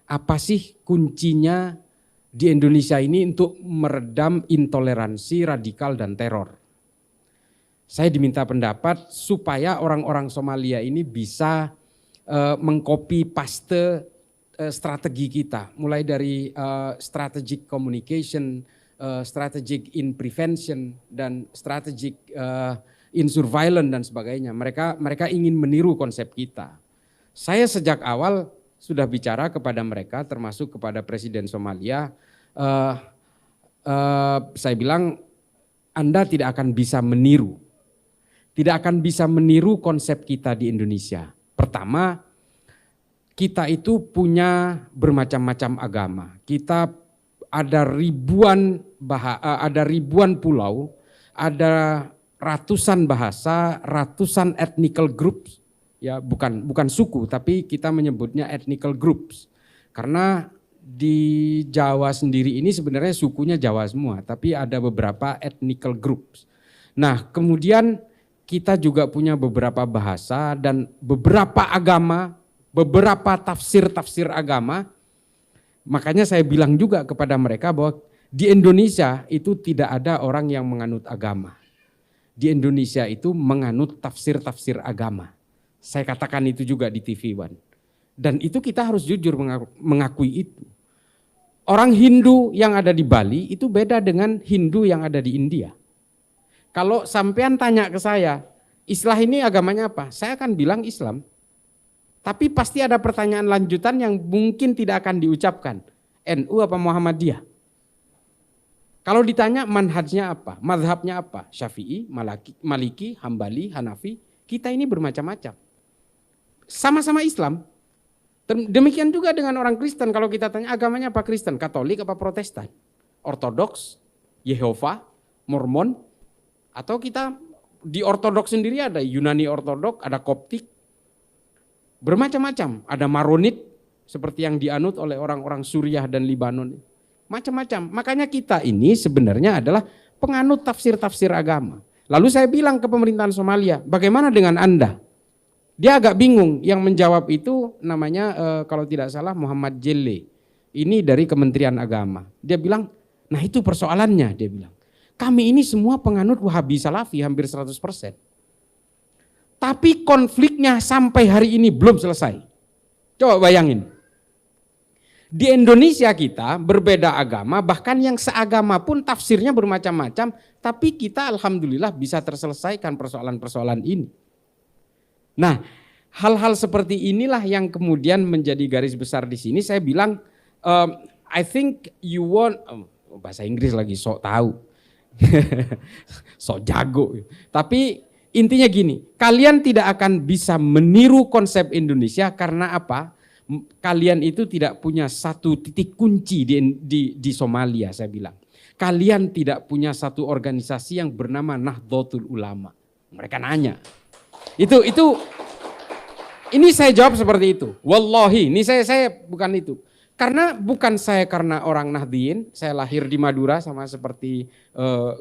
apa sih kuncinya di Indonesia ini untuk meredam intoleransi radikal dan teror. Saya diminta pendapat supaya orang-orang Somalia ini bisa mengcopy paste strategi kita, mulai dari strategic communication, strategic in prevention, dan strategic in surveillance dan sebagainya. Mereka ingin meniru konsep kita. Saya sejak awal sudah bicara kepada mereka, termasuk kepada Presiden Somalia. Saya bilang Anda tidak akan bisa meniru, konsep kita di Indonesia. Pertama, kita itu punya bermacam-macam agama. Kita ada ribuan pulau, ada ratusan bahasa, ratusan ethnical groups. Ya, bukan suku, tapi kita menyebutnya ethnical groups. Karena di Jawa sendiri ini sebenarnya sukunya Jawa semua, tapi ada beberapa ethnical groups. Nah, kemudian kita juga punya beberapa bahasa dan beberapa agama, beberapa tafsir agama. Makanya saya bilang juga kepada mereka bahwa di Indonesia itu tidak ada orang yang menganut agama. Di Indonesia itu menganut tafsir agama. Saya katakan itu juga di TV One. Dan itu kita harus jujur mengakui itu. Orang Hindu yang ada di Bali itu beda dengan Hindu yang ada di India. Kalau sampean tanya ke saya, Islam ini agamanya apa? Saya akan bilang Islam. Tapi pasti ada pertanyaan lanjutan yang mungkin tidak akan diucapkan. NU apa Muhammadiyah? Kalau ditanya manhajnya apa? Mazhabnya apa? Syafi'i, Maliki, Hambali, Hanafi. Kita ini bermacam-macam. Sama-sama Islam. Demikian juga dengan orang Kristen. Kalau kita tanya agamanya apa Kristen? Katolik apa Protestan? Ortodoks, Yehova, Mormon. Atau kita di Ortodoks sendiri ada Yunani Ortodoks, ada Koptik. Bermacam-macam. Ada Maronit seperti yang dianut oleh orang-orang Suriah dan Libanon. Macam-macam. Makanya kita ini sebenarnya adalah penganut tafsir agama. Lalu saya bilang ke pemerintahan Somalia, bagaimana dengan Anda? Dia agak bingung, yang menjawab itu namanya kalau tidak salah Muhammad Jelle. Ini dari Kementerian Agama. Dia bilang, nah itu persoalannya, dia bilang. Kami ini semua penganut Wahabi Salafi hampir 100%. Tapi konfliknya sampai hari ini belum selesai. Coba bayangin. Di Indonesia kita berbeda agama, bahkan yang seagama pun tafsirnya bermacam-macam, tapi kita alhamdulillah bisa terselesaikan persoalan-persoalan ini. Nah, hal-hal seperti inilah yang kemudian menjadi garis besar di sini. Saya bilang, I think you want, bahasa Inggris lagi sok tahu, sok jago. Tapi intinya gini, kalian tidak akan bisa meniru konsep Indonesia karena apa? Kalian itu tidak punya satu titik kunci di Somalia, saya bilang. Kalian tidak punya satu organisasi yang bernama Nahdlatul Ulama. Mereka nanya. Ini saya jawab seperti itu. Wallahi, ini saya bukan itu. Karena orang Nahdien, saya lahir di Madura sama seperti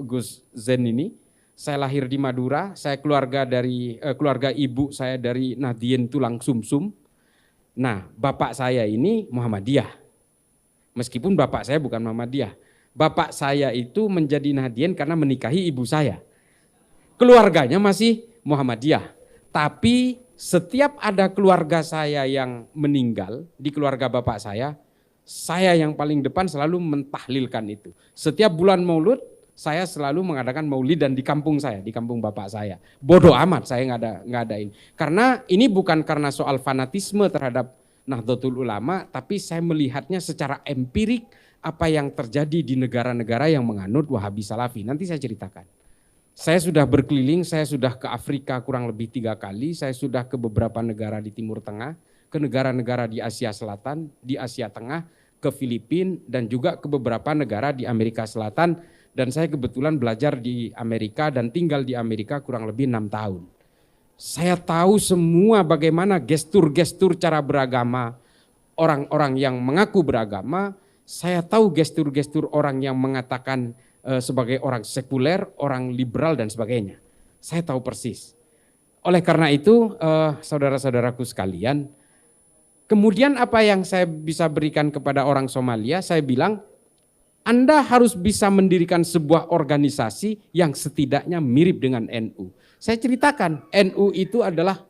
Gus Zen ini. Saya lahir di Madura, saya keluarga ibu saya dari Nahdien tulang sumsum. Nah, bapak saya ini Muhammadiyah. Meskipun bapak saya bukan Muhammadiyah. Bapak saya itu menjadi Nahdien karena menikahi ibu saya. Keluarganya masih Muhammadiyah. Tapi setiap ada keluarga saya yang meninggal, di keluarga bapak saya yang paling depan selalu mentahlilkan itu. Setiap bulan Maulud, saya selalu mengadakan maulid dan di kampung saya, di kampung bapak saya. Bodoh amat saya nggak ada ini. Karena ini bukan karena soal fanatisme terhadap Nahdlatul Ulama, tapi saya melihatnya secara empirik apa yang terjadi di negara-negara yang menganut Wahabi Salafi. Nanti saya ceritakan. Saya sudah berkeliling, saya sudah ke Afrika kurang lebih 3 kali, saya sudah ke beberapa negara di Timur Tengah, ke negara-negara di Asia Selatan, di Asia Tengah, ke Filipina, dan juga ke beberapa negara di Amerika Selatan. Dan saya kebetulan belajar di Amerika dan tinggal di Amerika kurang lebih 6 tahun. Saya tahu semua bagaimana gestur-gestur cara beragama orang-orang yang mengaku beragama. Saya tahu gestur-gestur orang yang mengatakan sebagai orang sekuler, orang liberal dan sebagainya. Saya tahu persis. Oleh karena itu, saudara-saudaraku sekalian, Kemudian apa yang saya bisa berikan kepada orang Somalia, saya bilang, Anda harus bisa mendirikan sebuah organisasi yang setidaknya mirip dengan NU. Saya ceritakan, NU itu adalah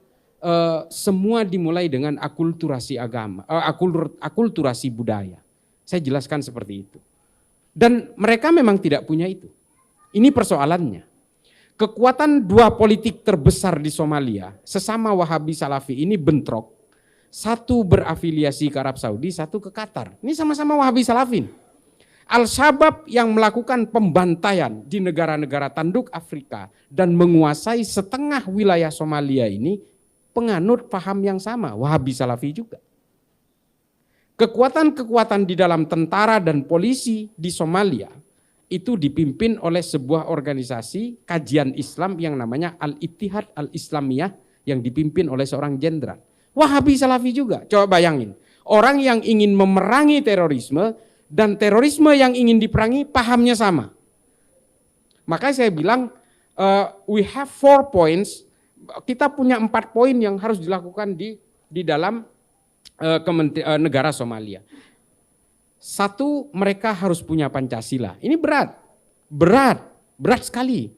semua dimulai dengan akulturasi agama, akulturasi budaya. Saya jelaskan seperti itu. Dan mereka memang tidak punya itu. Ini persoalannya. Kekuatan dua politik terbesar di Somalia, sesama Wahabi Salafi ini bentrok. Satu berafiliasi ke Arab Saudi, satu ke Qatar. Ini sama-sama Wahabi Salafin. Al-Shabaab yang melakukan pembantaian di negara-negara tanduk Afrika dan menguasai setengah wilayah Somalia ini penganut paham yang sama, Wahabi Salafi juga. Kekuatan-kekuatan di dalam tentara dan polisi di Somalia itu dipimpin oleh sebuah organisasi kajian Islam yang namanya Al-Ittihad Al-Islamiyah yang dipimpin oleh seorang jenderal. Wahabi Salafi juga, coba bayangin. Orang yang ingin memerangi terorisme dan terorisme yang ingin diperangi pahamnya sama. Maka saya bilang, we have 4 points, kita punya 4 poin yang harus dilakukan di dalam negara Somalia. Satu, mereka harus punya Pancasila. Ini berat sekali.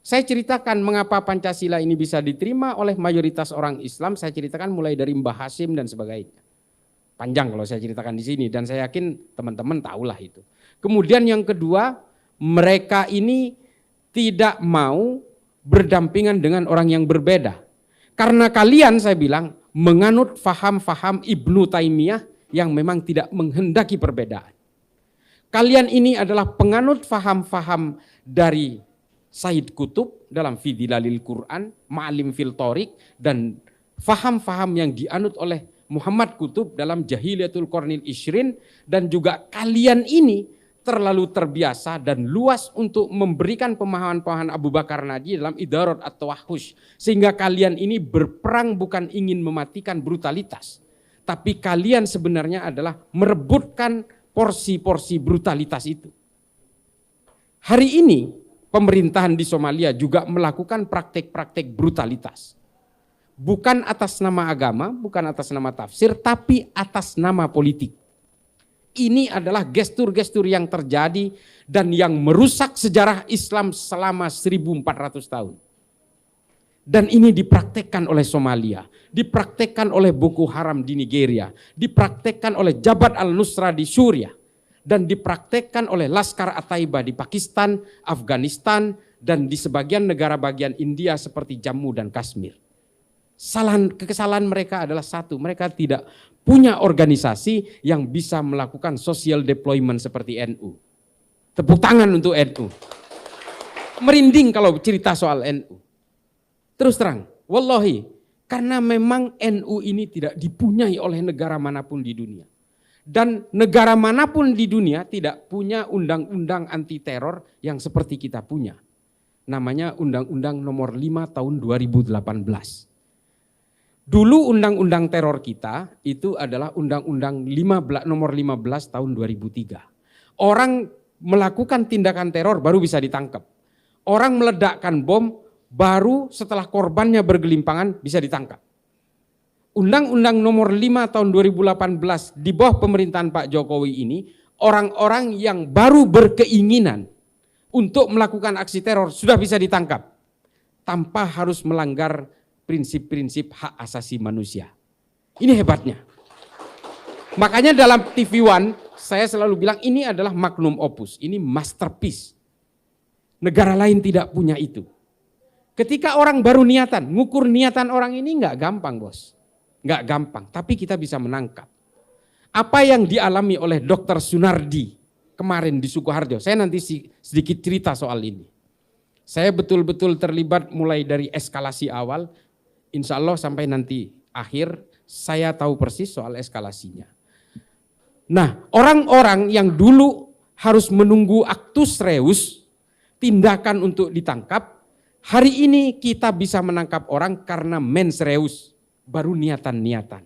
Saya ceritakan mengapa Pancasila ini bisa diterima oleh mayoritas orang Islam. Saya ceritakan mulai dari Mbah Hashim dan sebagainya. Panjang kalau saya ceritakan di sini dan saya yakin teman-teman tahulah itu. Kemudian yang kedua, mereka ini tidak mau berdampingan dengan orang yang berbeda. Karena kalian, saya bilang, menganut faham-faham Ibnu Taimiyah yang memang tidak menghendaki perbedaan. Kalian ini adalah penganut faham-faham dari Said Qutb dalam Fidhilalil Quran, Ma'alim fil Thoriq, dan faham-faham yang dianut oleh Muhammad Qutb dalam Jahiliyatul Qarnil Ishrin, dan juga kalian ini terlalu terbiasa dan luas untuk memberikan pemahaman-pemahaman Abu Bakar Naji dalam Idarat at-Tawahhush, sehingga kalian ini berperang bukan ingin mematikan brutalitas, tapi kalian sebenarnya adalah merebutkan porsi-porsi brutalitas itu. Hari ini pemerintahan di Somalia juga melakukan praktek-praktek brutalitas. Bukan atas nama agama, bukan atas nama tafsir, tapi atas nama politik. Ini adalah gestur-gestur yang terjadi dan yang merusak sejarah Islam selama 1400 tahun. Dan ini dipraktekkan oleh Somalia, dipraktekkan oleh Boko Haram di Nigeria, dipraktekkan oleh Jabhat al-Nusra di Suriah, dan dipraktekkan oleh Laskar At-Taiba di Pakistan, Afghanistan, dan di sebagian negara bagian India seperti Jammu dan Kashmir. Kesalahan mereka adalah satu, mereka tidak punya organisasi yang bisa melakukan social deployment seperti NU. Tepuk tangan untuk NU. Merinding kalau cerita soal NU. Terus terang, wallahi, karena memang NU ini tidak dipunyai oleh negara manapun di dunia. Dan negara manapun di dunia tidak punya undang-undang anti teror yang seperti kita punya. Namanya Undang-Undang Nomor 5 Tahun 2018. Dulu undang-undang teror kita itu adalah Undang-Undang Nomor 15 Tahun 2003. Orang melakukan tindakan teror baru bisa ditangkap. Orang meledakkan bom baru setelah korbannya bergelimpangan bisa ditangkap. Undang-Undang Nomor 5 Tahun 2018 di bawah pemerintahan Pak Jokowi ini, orang-orang yang baru berkeinginan untuk melakukan aksi teror sudah bisa ditangkap tanpa harus melanggar prinsip-prinsip hak asasi manusia. Ini hebatnya. Makanya dalam TV One saya selalu bilang ini adalah magnum opus, ini masterpiece. Negara lain tidak punya itu. Ketika orang baru niatan, ngukur niatan orang ini nggak gampang, bos. Nggak gampang, tapi kita bisa menangkap. Apa yang dialami oleh Dr. Sunardi kemarin di Sukoharjo, saya nanti sedikit cerita soal ini. Saya betul-betul terlibat mulai dari eskalasi awal, insya Allah sampai nanti akhir, saya tahu persis soal eskalasinya. Nah, orang-orang yang dulu harus menunggu actus reus, tindakan untuk ditangkap, hari ini kita bisa menangkap orang karena mens reus. Baru niatan-niatan.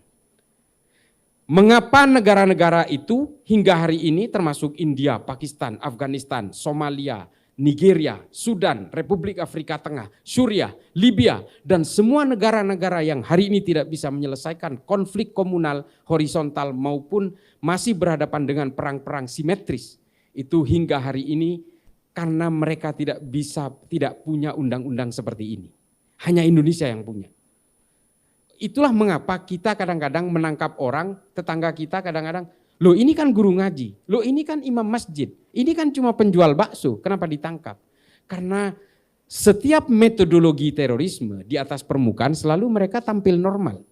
Mengapa negara-negara itu hingga hari ini termasuk India, Pakistan, Afghanistan, Somalia, Nigeria, Sudan, Republik Afrika Tengah, Suriah, Libya, dan semua negara-negara yang hari ini tidak bisa menyelesaikan konflik komunal horizontal maupun masih berhadapan dengan perang-perang simetris. Itu hingga hari ini karena mereka tidak punya undang-undang seperti ini. Hanya Indonesia yang punya. Itulah mengapa kita kadang-kadang menangkap orang, tetangga kita kadang-kadang, loh ini kan guru ngaji, loh ini kan imam masjid, ini kan cuma penjual bakso, kenapa ditangkap? Karena setiap metodologi terorisme di atas permukaan selalu mereka tampil normal.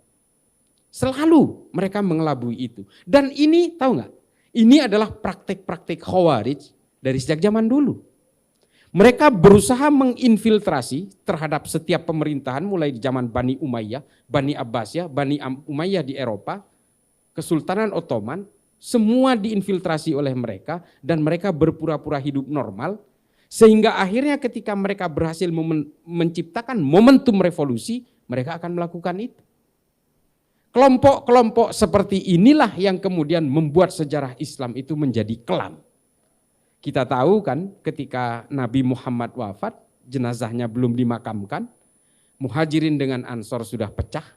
Selalu mereka mengelabui itu. Dan ini tahu nggak? Ini adalah praktek-praktek Khawarij dari sejak zaman dulu. Mereka berusaha menginfiltrasi terhadap setiap pemerintahan mulai di zaman Bani Umayyah, Bani Abbasiyah, Bani Umayyah di Eropa, Kesultanan Ottoman, semua diinfiltrasi oleh mereka dan mereka berpura-pura hidup normal sehingga akhirnya ketika mereka berhasil menciptakan momentum revolusi, mereka akan melakukan itu. Kelompok-kelompok seperti inilah yang kemudian membuat sejarah Islam itu menjadi kelam. Kita tahu kan ketika Nabi Muhammad wafat, jenazahnya belum dimakamkan, Muhajirin dengan Ansor sudah pecah,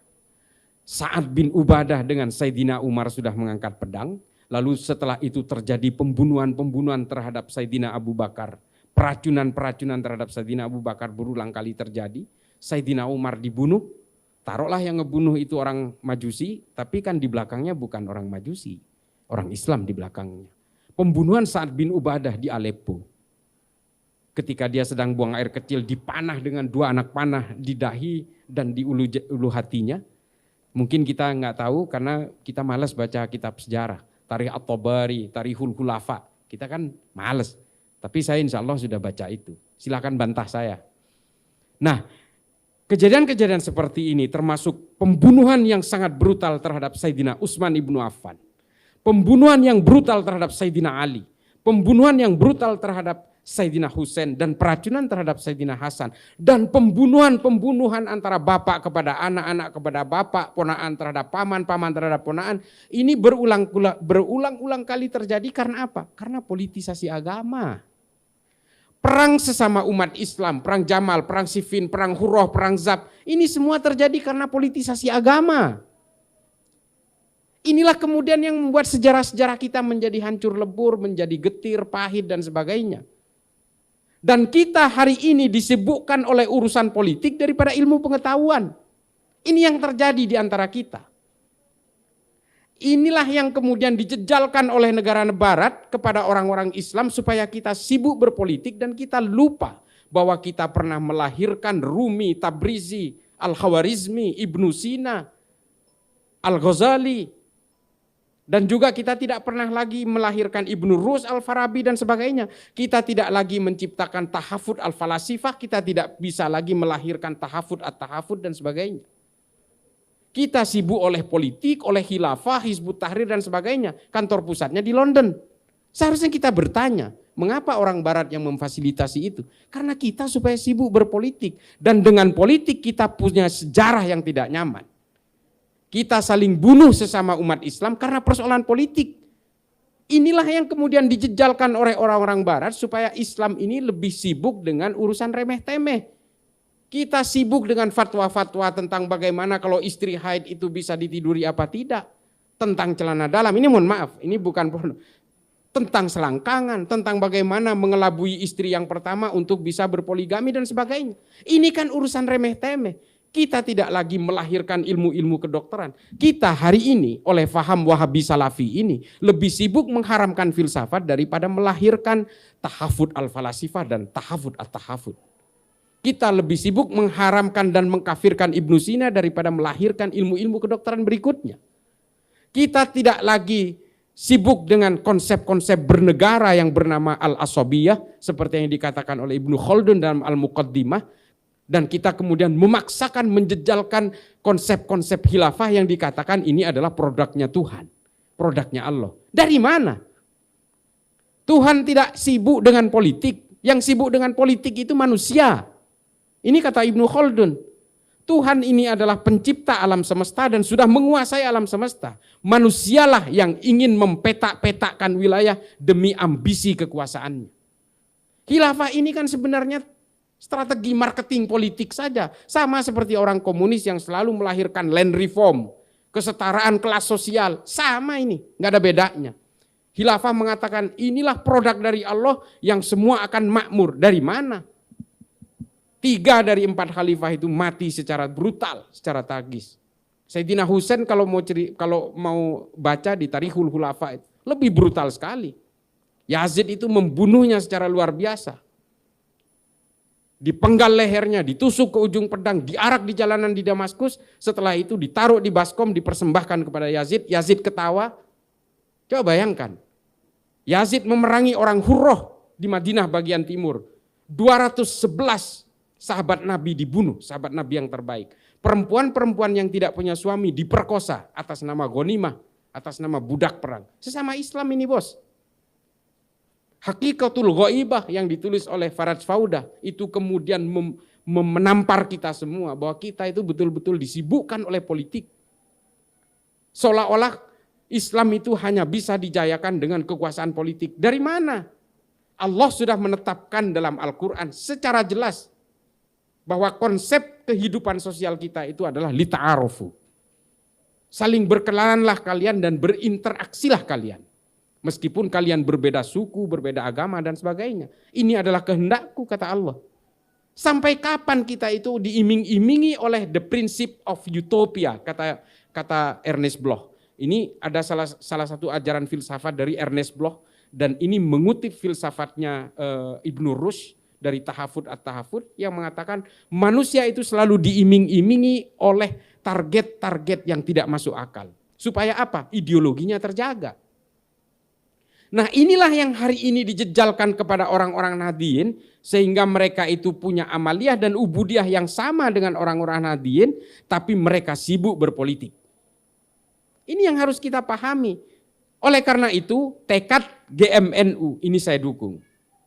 Sa'ad bin Ubadah dengan Sayyidina Umar sudah mengangkat pedang, lalu setelah itu terjadi pembunuhan-pembunuhan terhadap Sayyidina Abu Bakar, peracunan-peracunan terhadap Sayyidina Abu Bakar berulang kali terjadi, Sayyidina Umar dibunuh, taruhlah yang ngebunuh itu orang Majusi, tapi kan di belakangnya bukan orang Majusi, orang Islam di belakangnya. Pembunuhan Sa'ad bin Ubadah di Aleppo. Ketika dia sedang buang air kecil dipanah dengan 2 anak panah di dahi dan di ulu hatinya. Mungkin kita nggak tahu karena kita malas baca kitab sejarah. Tarikh At-Tabari, Tarikhul Khulafa. Kita kan malas. Tapi saya insya Allah sudah baca itu. Silakan bantah saya. Nah, kejadian-kejadian seperti ini termasuk pembunuhan yang sangat brutal terhadap Sayyidina Utsman ibnu Affan. Pembunuhan yang brutal terhadap Sayyidina Ali. Pembunuhan yang brutal terhadap Sayyidina Husain dan peracunan terhadap Sayyidina Hasan. Dan pembunuhan antara bapak kepada anak, anak kepada bapak, ponaan terhadap paman, paman terhadap ponaan. Ini berulang-ulang kali terjadi karena apa? Karena politisasi agama. Perang sesama umat Islam, perang Jamal, perang Siffin, perang Hurrah, perang Zab. Ini semua terjadi karena politisasi agama. Inilah kemudian yang membuat sejarah-sejarah kita menjadi hancur lebur, menjadi getir, pahit dan sebagainya. Dan kita hari ini disibukkan oleh urusan politik daripada ilmu pengetahuan. Ini yang terjadi di antara kita. Inilah yang kemudian dijejalkan oleh negara barat kepada orang-orang Islam supaya kita sibuk berpolitik dan kita lupa bahwa kita pernah melahirkan Rumi, Tabrizi, Al-Khawarizmi, Ibnu Sina, Al-Ghazali. Dan juga kita tidak pernah lagi melahirkan Ibnu Rus, Al-Farabi dan sebagainya. Kita tidak lagi menciptakan tahafud al-falasifah, kita tidak bisa lagi melahirkan tahafud at-tahafud dan sebagainya. Kita sibuk oleh politik, oleh khilafah, Hizbut Tahrir dan sebagainya. Kantor pusatnya di London. Seharusnya kita bertanya, mengapa orang barat yang memfasilitasi itu? Karena kita supaya sibuk berpolitik. Dan dengan politik kita punya sejarah yang tidak nyaman. Kita saling bunuh sesama umat Islam karena persoalan politik. Inilah yang kemudian dijejalkan oleh orang-orang barat supaya Islam ini lebih sibuk dengan urusan remeh-temeh. Kita sibuk dengan fatwa-fatwa tentang bagaimana kalau istri haid itu bisa ditiduri apa tidak. Tentang celana dalam, ini mohon maaf, ini bukan tentang selangkangan, tentang bagaimana mengelabui istri yang pertama untuk bisa berpoligami dan sebagainya. Ini kan urusan remeh-temeh. Kita tidak lagi melahirkan ilmu-ilmu kedokteran. Kita hari ini oleh faham Wahabi Salafi ini lebih sibuk mengharamkan filsafat daripada melahirkan tahafud al-falasifah dan tahafud at-tahafud. Kita lebih sibuk mengharamkan dan mengkafirkan Ibnu Sina daripada melahirkan ilmu-ilmu kedokteran berikutnya. Kita tidak lagi sibuk dengan konsep-konsep bernegara yang bernama al-asabiyah seperti yang dikatakan oleh Ibnu Khaldun dalam Al-Muqaddimah. Dan kita kemudian memaksakan menjejalkan konsep-konsep khilafah yang dikatakan ini adalah produknya Tuhan. Produknya Allah. Dari mana? Tuhan tidak sibuk dengan politik. Yang sibuk dengan politik itu manusia. Ini kata Ibnu Khaldun. Tuhan ini adalah pencipta alam semesta dan sudah menguasai alam semesta. Manusialah yang ingin mempetak-petakkan wilayah demi ambisi kekuasaannya. Khilafah ini kan sebenarnya strategi marketing politik saja. Sama seperti orang komunis yang selalu melahirkan land reform, kesetaraan kelas sosial. Sama ini, nggak ada bedanya. Khilafah mengatakan inilah produk dari Allah yang semua akan makmur. Dari mana? 3 dari 4 khalifah itu mati secara brutal, secara tragis. Sayyidina Husain kalau mau baca di Tarikhul Khulafa lebih brutal sekali. Yazid itu membunuhnya secara luar biasa. Dipenggal lehernya, ditusuk ke ujung pedang, diarak di jalanan di Damaskus. Setelah itu ditaruh di baskom, dipersembahkan kepada Yazid. Yazid ketawa. Coba bayangkan. Yazid memerangi orang Hurroh di Madinah bagian timur. 211 sahabat Nabi dibunuh, sahabat Nabi yang terbaik. Perempuan-perempuan yang tidak punya suami diperkosa atas nama ghanimah, atas nama budak perang. Sesama Islam ini bos. Hakikatul Ghaibah yang ditulis oleh Faraj Faudah itu kemudian menampar kita semua bahwa kita itu betul-betul disibukkan oleh politik. Seolah-olah Islam itu hanya bisa dijayakan dengan kekuasaan politik. Dari mana? Allah sudah menetapkan dalam Al-Quran secara jelas bahwa konsep kehidupan sosial kita itu adalah lita'arufu. Saling berkenalanlah kalian dan berinteraksilah kalian. Meskipun kalian berbeda suku, berbeda agama dan sebagainya. Ini adalah kehendakku kata Allah. Sampai kapan kita itu diiming-imingi oleh the principle of utopia, kata Ernest Bloch. Ini ada salah satu ajaran filsafat dari Ernest Bloch dan ini mengutip filsafatnya Ibnu Rushd dari Tahafud at-Tahafud yang mengatakan manusia itu selalu diiming-imingi oleh target-target yang tidak masuk akal. Supaya apa? Ideologinya terjaga. Nah inilah yang hari ini dijejalkan kepada orang-orang Nahdliyin sehingga mereka itu punya amaliyah dan ubudiyah yang sama dengan orang-orang Nahdliyin tapi mereka sibuk berpolitik. Ini yang harus kita pahami. Oleh karena itu tekad GMNU ini saya dukung.